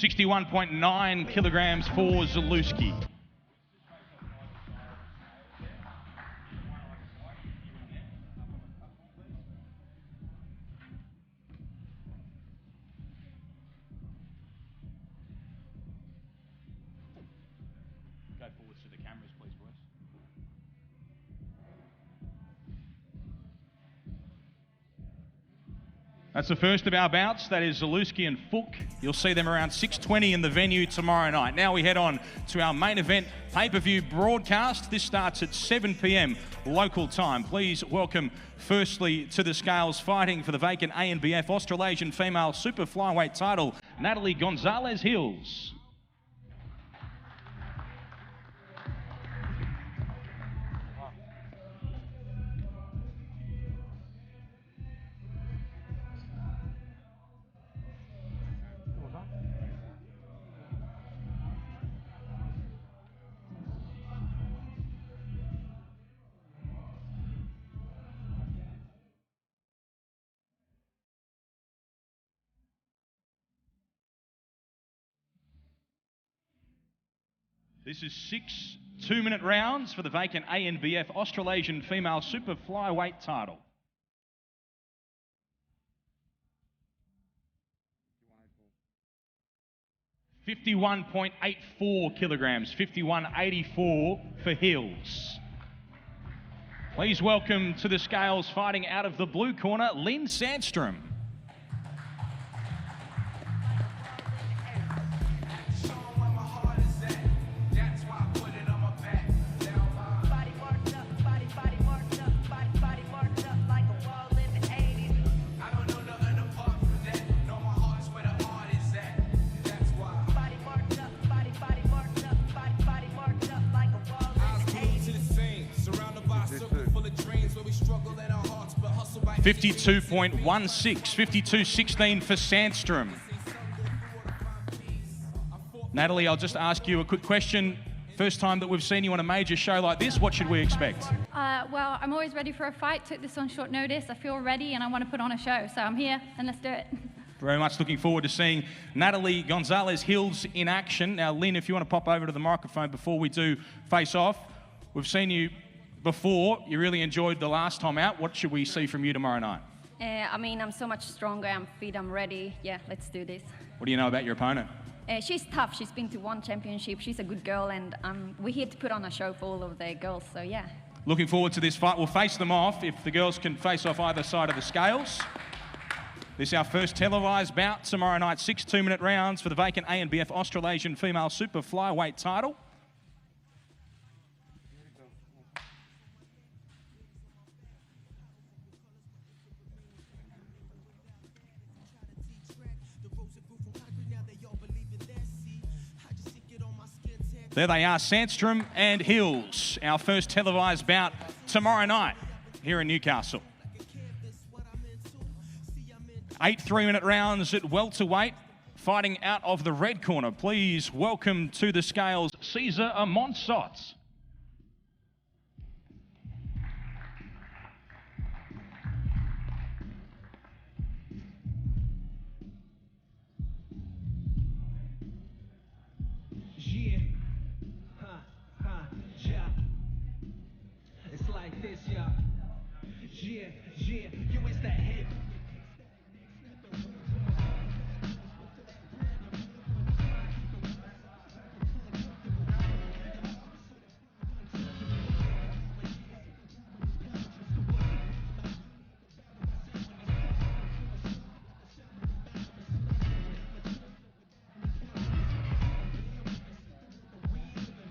61.9 kilograms for Zalewski. Go forwards to the cameras, please, boys. That's the first of our bouts. That is Zalewski and Fook. You'll see them around 6:20 in the venue tomorrow night. Now we head on to our main event pay-per-view broadcast. This starts at 7 p.m. local time. Please welcome firstly to the scales, fighting for the vacant ANBF Australasian female super flyweight title, Natalie Gonzalez-Hills. This is 6 two-minute rounds for the vacant ANBF Australasian female super flyweight title. $51.84 kilograms, 51.84 for Hills. Please welcome to the scales, fighting out of the blue corner, Lynn Sandstrom. $52.16, 52.16 for Sandstrom. Natalie, I'll just ask you a quick question. First time that we've seen you on a major show like this, what should we expect? Well, I'm always ready for a fight. Took this on short notice. I feel ready and I want to put on a show. So I'm here and let's do it. Very much looking forward to seeing Natalie Gonzalez-Hills in action. Now, Lynn, if you want to pop over to the microphone before we do face off. We've seen you before. You really enjoyed the last time out. What should we see from you tomorrow night? I mean, I'm so much stronger. I'm fit. I'm ready. Yeah, let's do this. What do you know about your opponent? She's tough. She's been to one championship. She's a good girl, and we're here to put on a show for all of the girls. So yeah. Looking forward to this fight. We'll face them off if the girls can face off either side of the scales. This is our first televised bout tomorrow night. 6 two-minute rounds for the vacant ANBF Australasian female super flyweight title. There they are, Sandstrom and Hills. Our first televised bout tomorrow night here in Newcastle. 8 3-minute rounds at welterweight. Fighting out of the red corner, please welcome to the scales, Cesar Amonsot.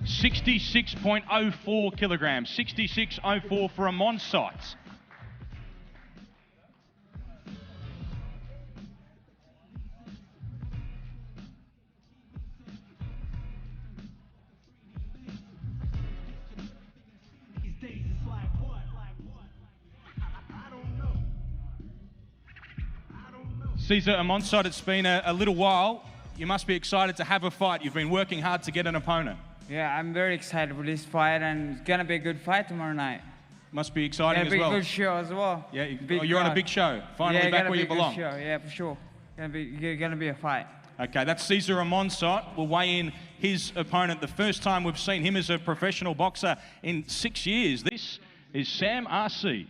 $66.04 kilograms, 66.04 for Amonsot. Cesar Amonsot, it's been a little while. You must be excited to have a fight. You've been working hard to get an opponent. Yeah, I'm very excited for this fight, and it's gonna be a good fight tomorrow night. Must be exciting as well. Gonna be a good show as well. Yeah, you're on a big show. Finally back where you belong. Show. Yeah, for sure. Gonna be a fight. Okay, that's Cesar Amonsot will weigh in his opponent. The first time we've seen him as a professional boxer in 6 years. This is Sam RC.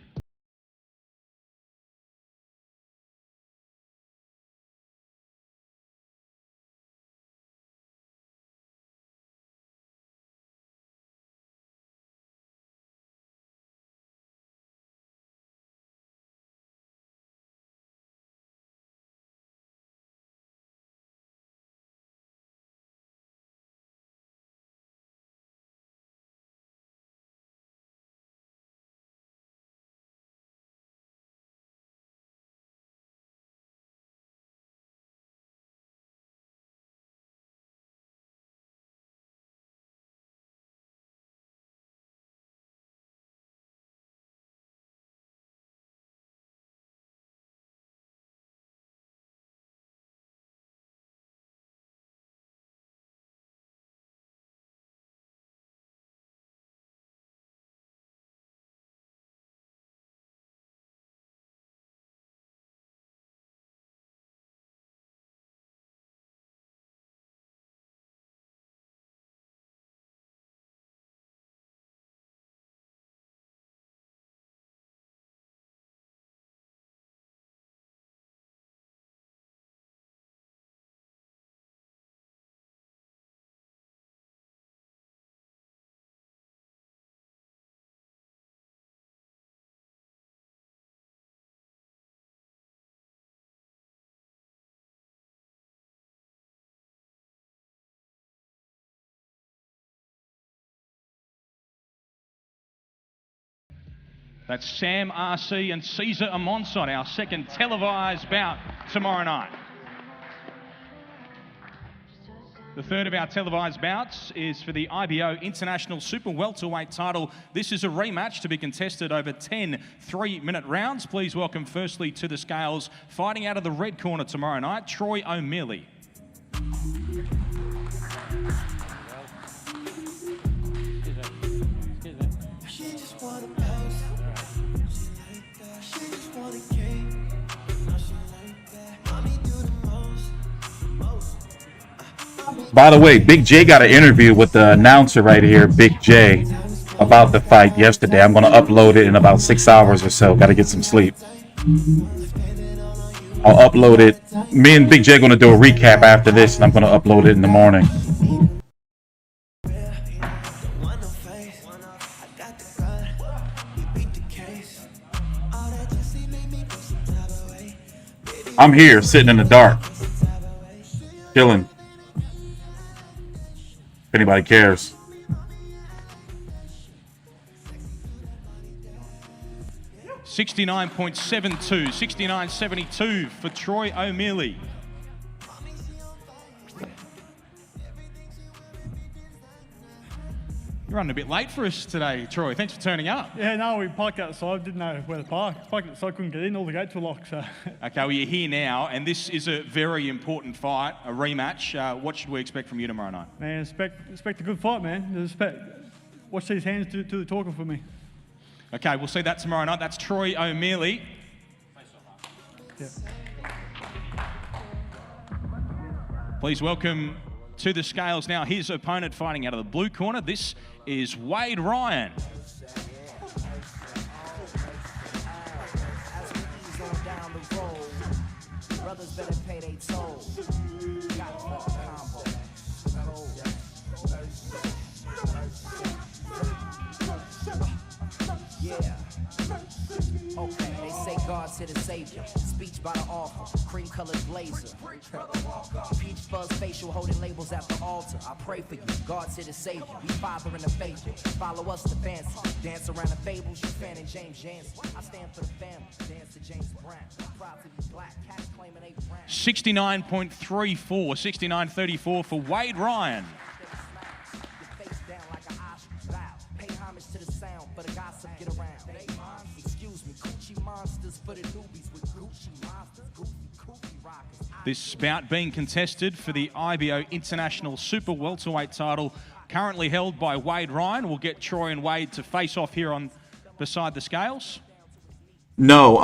That's Sam RC and Cesar Amonsot, our second televised bout tomorrow night. The third of our televised bouts is for the IBO International Super Welterweight title. This is a rematch to be contested over 10 3-minute rounds. Please welcome firstly to the scales, fighting out of the red corner tomorrow night, Troy O'Mealy. By the way, Big J got an interview with the announcer right here, Big J, about the fight yesterday. I'm going to upload it in about 6 hours or so. Got to get some sleep. I'll upload it. Me and Big J are going to do a recap after this, and I'm going to upload it in the morning. I'm here, sitting in the dark, chilling. If anybody cares. $69.72, $69.72 for Troy O'Mealy. You're running a bit late for us today, Troy. Thanks for turning up. Yeah, no, we parked outside. Didn't know where to park. Parked outside, couldn't get in. All the gates were locked. So. Okay, well, you're here now, and this is a very important fight, a rematch. What should we expect from you tomorrow night? Man, expect a good fight, man. Watch these hands do the talking for me. Okay, we'll see that tomorrow night. That's Troy O'Mealy. Yeah. Please welcome to the scales now his opponent fighting out of the blue corner. This is Wade Ryan. Okay, they say God to the Savior. Speech by the author, cream colored blazer. Peach fuzz facial holding labels at the altar. I pray for you, God to the Savior. We father in the faith. Follow us to fancy. Dance around the fables, you fanning James Jansen. I stand for the family, dance to James Brown. Proud to be black, cats claiming they brown. 69.34, 69.34 for Wade Ryan. Your face down like an ostrich bow. Pay homage to the sound, for the gossip get around. Excuse me, Gucci monsters for the newbies with Gucci monsters, goofy rockers. This bout being contested for the IBO International Super Welterweight title, currently held by Wade Ryan. We'll get Troy and Wade to face off here on beside the scales. No,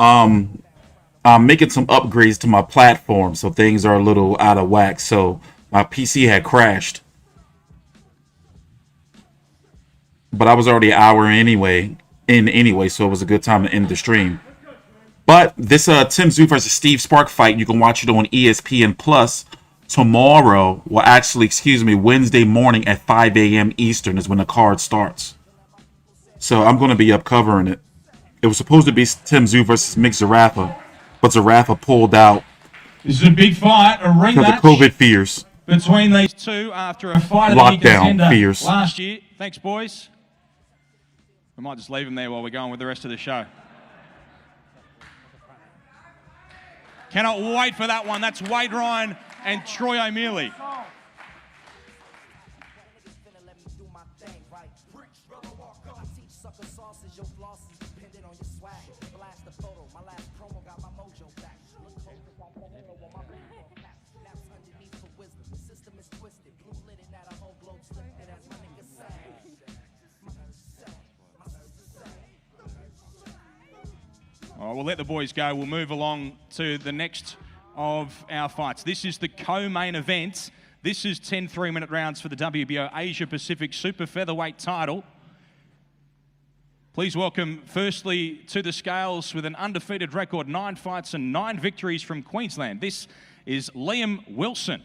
I'm making some upgrades to my platform, so things are a little out of whack. So my PC had crashed, but I was already an hour anyway, so it was a good time to end the stream. But this Tszyu versus Steve Spark fight, you can watch it on ESPN Plus tomorrow. Well, actually, excuse me, Wednesday morning at 5 a.m. Eastern is when the card starts. So I'm going to be up covering it. It was supposed to be Tszyu versus Mick Zerafa, but Zerafa pulled out. This is a big fight, a rematch because of COVID fears. Between these two after a fight of the Lockdown fears last year. Thanks, boys. We might just leave them there while we're going with the rest of the show. Cannot wait for that one. That's Wade Ryan and Troy O'Meara. All right, we'll let the boys go. We'll move along to the next of our fights. This is the co-main event. This is 10 3-minute rounds for the WBO Asia Pacific Super Featherweight title. Please welcome firstly to the scales with an undefeated record, 9 fights and 9 victories from Queensland. This is Liam Wilson.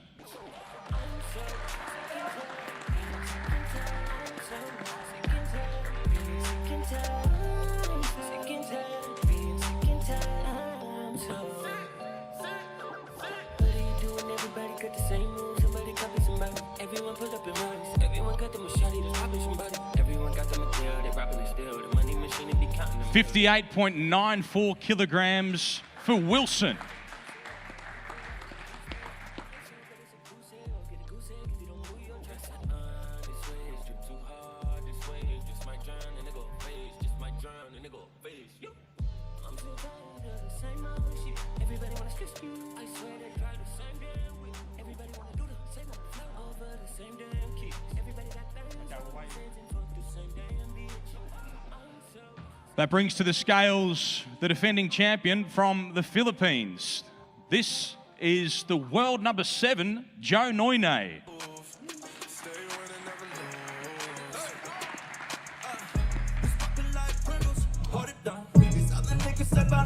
Everyone pull up in runs. Everyone got the machete, they robbing somebody. Everyone got the material, they robbing it still. The money machine, they be counting them. 58.94 kilograms for Wilson. That brings to the scales the defending champion from the Philippines. This is the world number 7, Joe Noine.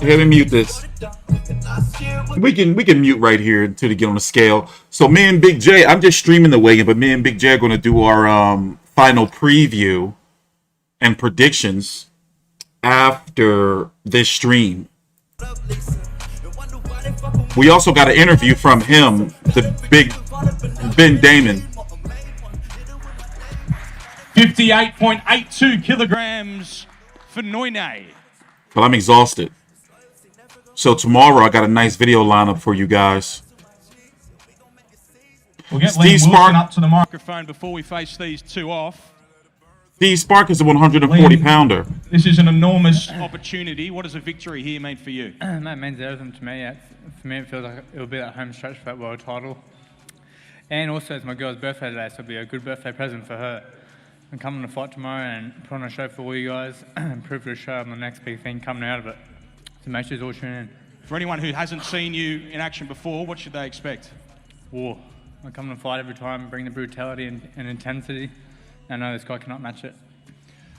Let me mute this. We can mute right here until they get on the scale. So me and Big J, I'm just streaming the weigh-in, but me and Big J are going to do our final preview and predictions after this stream. We also got an interview from him, the big Ben Damon. 58.82 kilograms for Noine. But I'm exhausted. So tomorrow I got a nice video lineup for you guys. We'll get Steve Liam Spark Wilson up to the microphone before we face these two off. Steve Spark is a 140-pounder. This is an enormous opportunity. What does a victory here mean for you? That means everything to me. For me, it feels like it'll be that home stretch for that world title. And also, it's my girl's birthday today, so it'll be a good birthday present for her. I'm coming to fight tomorrow and put on a show for all you guys and prove to the show I'm the next big thing coming out of it. So make sure you all tune in. For anyone who hasn't seen you in action before, what should they expect? War. I come to fight every time, bring the brutality and intensity. I know this guy cannot match it.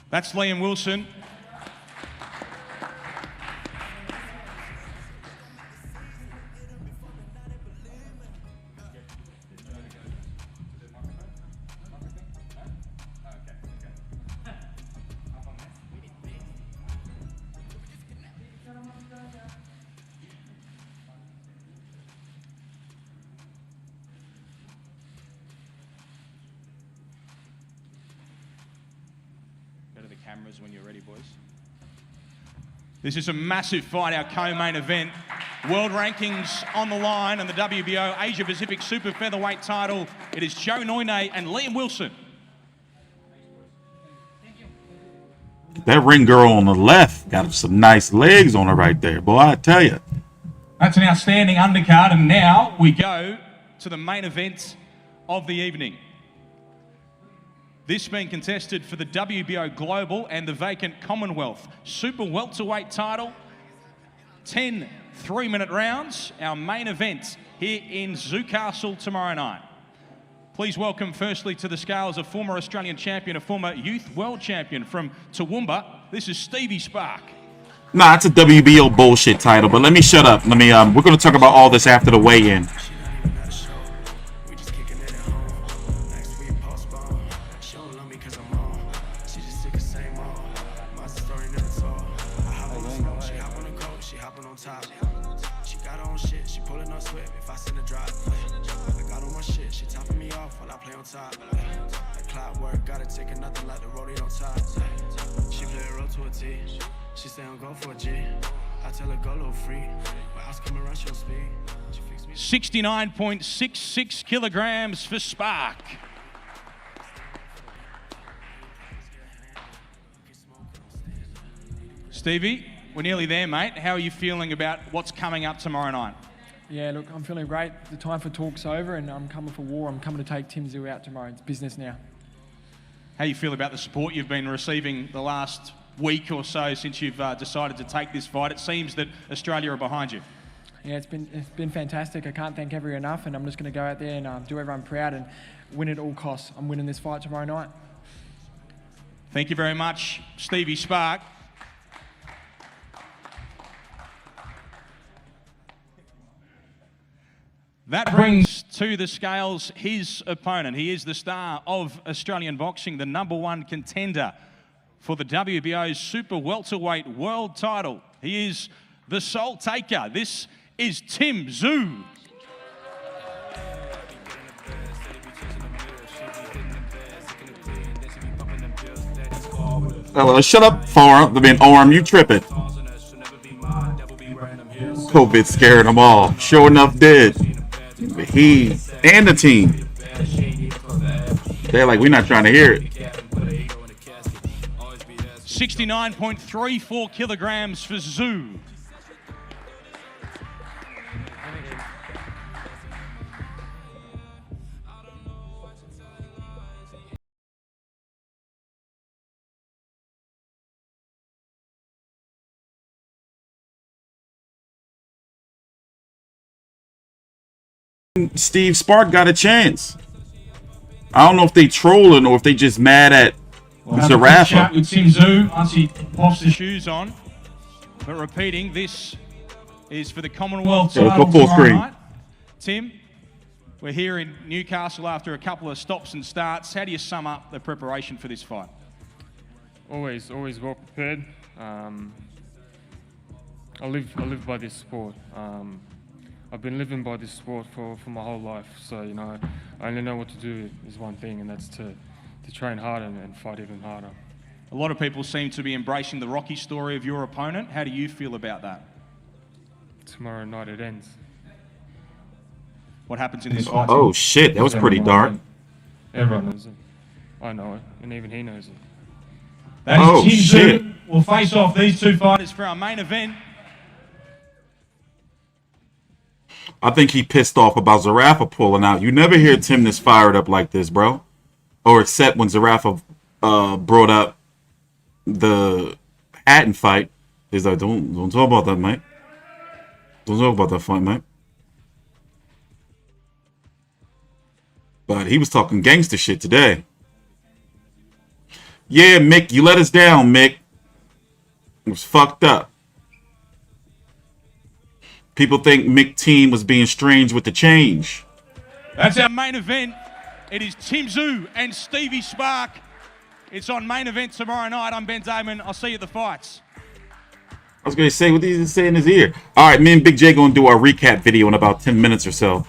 That's Liam Wilson. Cameras when you're ready, boys. This is a massive fight, our co-main event. World rankings on the line and the WBO Asia Pacific Super Featherweight title. It is Joe Noine and Liam Wilson. That ring girl on the left got some nice legs on her right there. Boy, I tell you. That's an outstanding undercard, and now we go to the main event of the evening. This being contested for the WBO Global and the vacant Commonwealth Super Welterweight title. 10 3-minute rounds, our main event here in Newcastle tomorrow night. Please welcome firstly to the scales a former Australian champion, a former youth world champion from Toowoomba. This is Stevie Spark. Nah, it's a WBO bullshit title, but let me shut up. Let me we're gonna talk about all this after the weigh-in. She say I'm go for a G. I tell her go low free. My house coming rush your speed. 69.66 kilograms for Spark. Stevie, we're nearly there, mate. How are you feeling about what's coming up tomorrow night? Yeah, look, I'm feeling great. The time for talk's over and I'm coming for war. I'm coming to take Tszyu out tomorrow. It's business now. How you feel about the support you've been receiving the last week or so since you've decided to take this fight? It seems that Australia are behind you. Yeah, it's been fantastic. I can't thank everyone enough, and I'm just going to go out there and do everyone proud and win at all costs. I'm winning this fight tomorrow night. Thank you very much, Stevie Spark. That brings to the scales his opponent. He is the star of Australian boxing, the #1 contender for the WBO's Super Welterweight World title. He is the sole taker. This is Tszyu. Hello, shut up, forearm. I mean, arm, you tripping. COVID scared them all. Sure enough did. He and the team. They're like, we're not trying to hear it. 69.34 kilograms for Tszyu. Steve Spark got a chance. I don't know if they trolling or if they just mad at Zerafa. Chat with Tszyu once he pops the shoes on. But repeating, this is for the Commonwealth title tomorrow night. Tim, we're here in Newcastle after a couple of stops and starts. How do you sum up the preparation for this fight? Always well prepared. I live by this sport. I've been living by this sport for my whole life, so you know I only know what to do is one thing, and that's to train harder and fight even harder. A lot of people seem to be embracing the Rocky story of your opponent. How do you feel about that? Tomorrow night it ends. What happens in this fight? Oh shit, that was pretty dark. Everyone knows it. I know it, and even he knows it. That is Tszyu. Shit. We'll face off these two fighters for our main event. I think he pissed off about Zerafa pulling out. You never hear Tim this fired up like this, bro. Or except when Zerafa brought up the Hatton fight. He's like, don't talk about that, mate. Don't talk about that fight, mate. But he was talking gangster shit today. Yeah, Mick, you let us down, Mick. It was fucked up. People think Mick Team was being strange with the change. That's our main event. It is Tszyu and Stevie Spark. It's on main event tomorrow night. I'm Ben Damon. I'll see you at the fights. I was going to say, what did he say in his ear? All right, me and Big J going to do our recap video in about 10 minutes or so.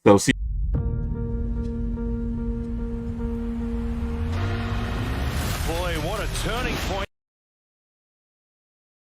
So, see. Boy, what a turning point.